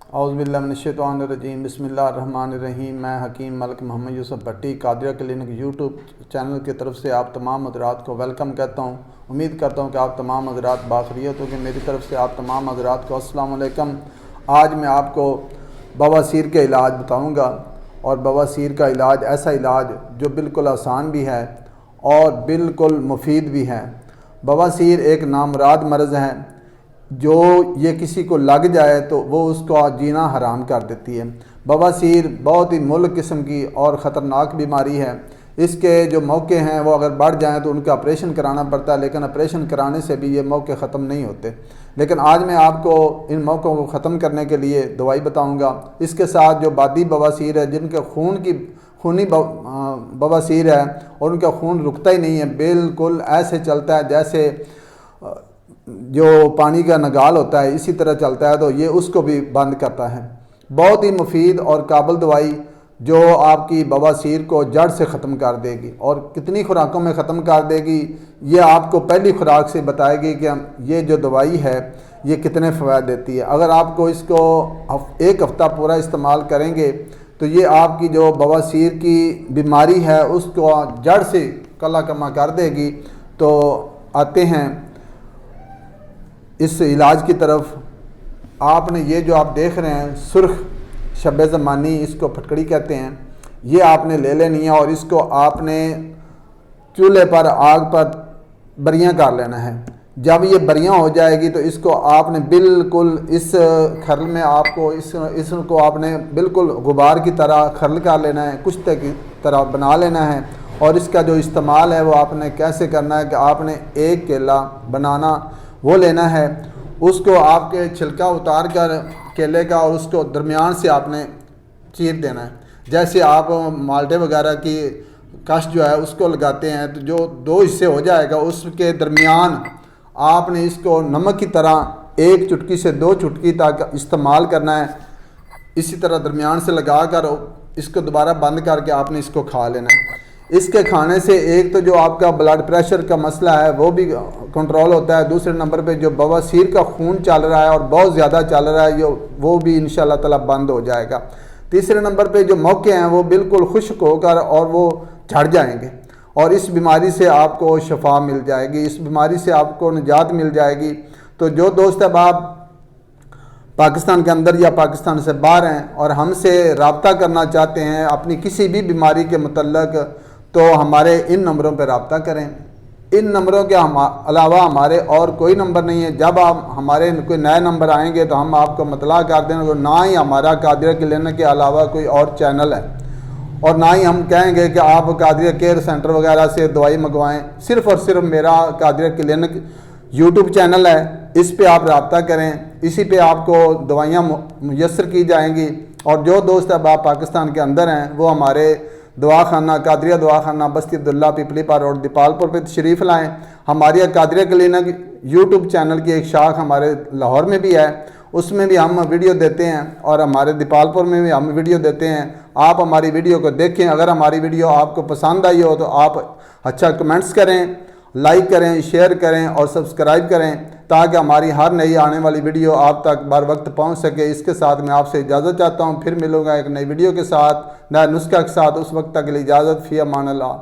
اعوذ باللہ من الشیطان الرجیم، بسم اللہ الرحمن الرحیم۔ میں حکیم ملک محمد یوسف بھٹی قادریہ کلینک یوٹیوب چینل کی طرف سے آپ تمام حضرات کو ویلکم کہتا ہوں۔ امید کرتا ہوں کہ آپ تمام حضرات باخیریت ہو کہ میری طرف سے آپ تمام حضرات کو السلام علیکم۔ آج میں آپ کو بواسیر کے علاج بتاؤں گا، اور بواسیر کا علاج ایسا علاج جو بالکل آسان بھی ہے اور بالکل مفید بھی ہے۔ بواسیر ایک نامراد مرض ہے جو یہ کسی کو لگ جائے تو وہ اس کو جینا حرام کر دیتی ہے۔ بواسیر بہت ہی ملک قسم کی اور خطرناک بیماری ہے۔ اس کے جو موقع ہیں وہ اگر بڑھ جائیں تو ان کا آپریشن کرانا پڑتا ہے، لیکن آپریشن کرانے سے بھی یہ موقع ختم نہیں ہوتے۔ لیکن آج میں آپ کو ان موقعوں کو ختم کرنے کے لیے دوائی بتاؤں گا۔ اس کے ساتھ جو بادی بواسیر ہے، جن کے خونی بواسیر ہے اور ان کا خون رکتا ہی نہیں ہے، بالکل ایسے چلتا ہے جیسے جو پانی کا نگال ہوتا ہے، اسی طرح چلتا ہے، تو یہ اس کو بھی بند کرتا ہے۔ بہت ہی مفید اور قابل دوائی جو آپ کی بواسیر کو جڑ سے ختم کر دے گی، اور کتنی خوراکوں میں ختم کر دے گی یہ آپ کو پہلی خوراک سے بتائے گی کہ یہ جو دوائی ہے یہ کتنے فوائد دیتی ہے۔ اگر آپ کو اس کو ایک ہفتہ پورا استعمال کریں گے تو یہ آپ کی جو بواسیر کی بیماری ہے اس کو جڑ سے کلا کما کر دے گی۔ تو آتے ہیں اس علاج کی طرف۔ آپ نے یہ جو آپ دیکھ رہے ہیں سرخ شب زمانی، اس کو پھٹکڑی کہتے ہیں، یہ آپ نے لے لینی ہے، اور اس کو آپ نے چولہے پر آگ پر بریاں کر لینا ہے۔ جب یہ بریاں ہو جائے گی تو اس کو آپ نے بالکل اس کھرل میں آپ کو اس کو آپ نے بالکل غبار کی طرح کھرل کر لینا ہے، کشتے کی طرح بنا لینا ہے۔ اور اس کا جو استعمال ہے وہ آپ نے کیسے کرنا ہے کہ آپ نے ایک کیلا بنانا وہ لینا ہے، اس کو آپ کے چھلکا اتار کر کیلے کا، اور اس کو درمیان سے آپ نے چیر دینا ہے۔ جیسے آپ مالٹے وغیرہ کی کش جو ہے اس کو لگاتے ہیں تو جو دو حصے ہو جائے گا، اس کے درمیان آپ نے اس کو نمک کی طرح ایک چٹکی سے 2 چٹکی تک استعمال کرنا ہے۔ اسی طرح درمیان سے لگا کر اس کو دوبارہ بند کر کے آپ نے اس کو کھا لینا ہے۔ اس کے کھانے سے ایک تو جو آپ کا بلڈ پریشر کا مسئلہ ہے وہ بھی کنٹرول ہوتا ہے، دوسرے نمبر پہ جو بواسیر کا خون چل رہا ہے اور بہت زیادہ چل رہا ہے وہ بھی انشاءاللہ تعالی بند ہو جائے گا۔ تیسرے نمبر پہ جو موقع ہیں وہ بالکل خشک ہو کر اور وہ جھڑ جائیں گے، اور اس بیماری سے آپ کو شفا مل جائے گی، اس بیماری سے آپ کو نجات مل جائے گی۔ تو جو دوست احباب پاکستان کے اندر یا پاکستان سے باہر ہیں اور ہم سے رابطہ کرنا چاہتے ہیں اپنی کسی بھی بیماری کے متعلق، تو ہمارے ان نمبروں پہ رابطہ کریں۔ ان نمبروں کے علاوہ ہمارے اور کوئی نمبر نہیں ہے۔ جب آپ ہمارے کوئی نئے نمبر آئیں گے تو ہم آپ کو مطلع کر دیں گے، نہ ہی ہمارا قادریہ کلینک کے علاوہ کوئی اور چینل ہے، اور نہ ہی ہم کہیں گے کہ آپ قادریہ کیئر سینٹر وغیرہ سے دوائی منگوائیں۔ صرف اور صرف میرا قادریہ کلینک یوٹیوب چینل ہے، اس پہ آپ رابطہ کریں، اسی پہ آپ کو دوائیاں میسر کی جائیں گی۔ اور جو دوست احباب پاکستان کے اندر ہیں وہ ہمارے دواخانہ قادریہ دواخانہ بستی عبداللہ پیپلی پار روڈ دیپال پور پہ تشریف لائیں۔ ہماری قادریہ کلینک یوٹیوب چینل کی ایک شاخ ہمارے لاہور میں بھی ہے، اس میں بھی ہم ویڈیو دیتے ہیں، اور ہمارے دیپال پور میں بھی ہم ویڈیو دیتے ہیں۔ آپ ہماری ویڈیو کو دیکھیں، اگر ہماری ویڈیو آپ کو پسند آئی ہو تو آپ اچھا کمنٹس کریں، لائک کریں، شیئر کریں اور سبسکرائب کریں، تاکہ ہماری ہر نئی آنے والی ویڈیو آپ تک بر وقت پہنچ سکے۔ اس کے ساتھ میں آپ سے اجازت چاہتا ہوں، پھر ملوں گا ایک نئی ویڈیو کے ساتھ، نئے نسخہ کے ساتھ۔ اس وقت تک کے لیے اجازت، فی امان اللہ۔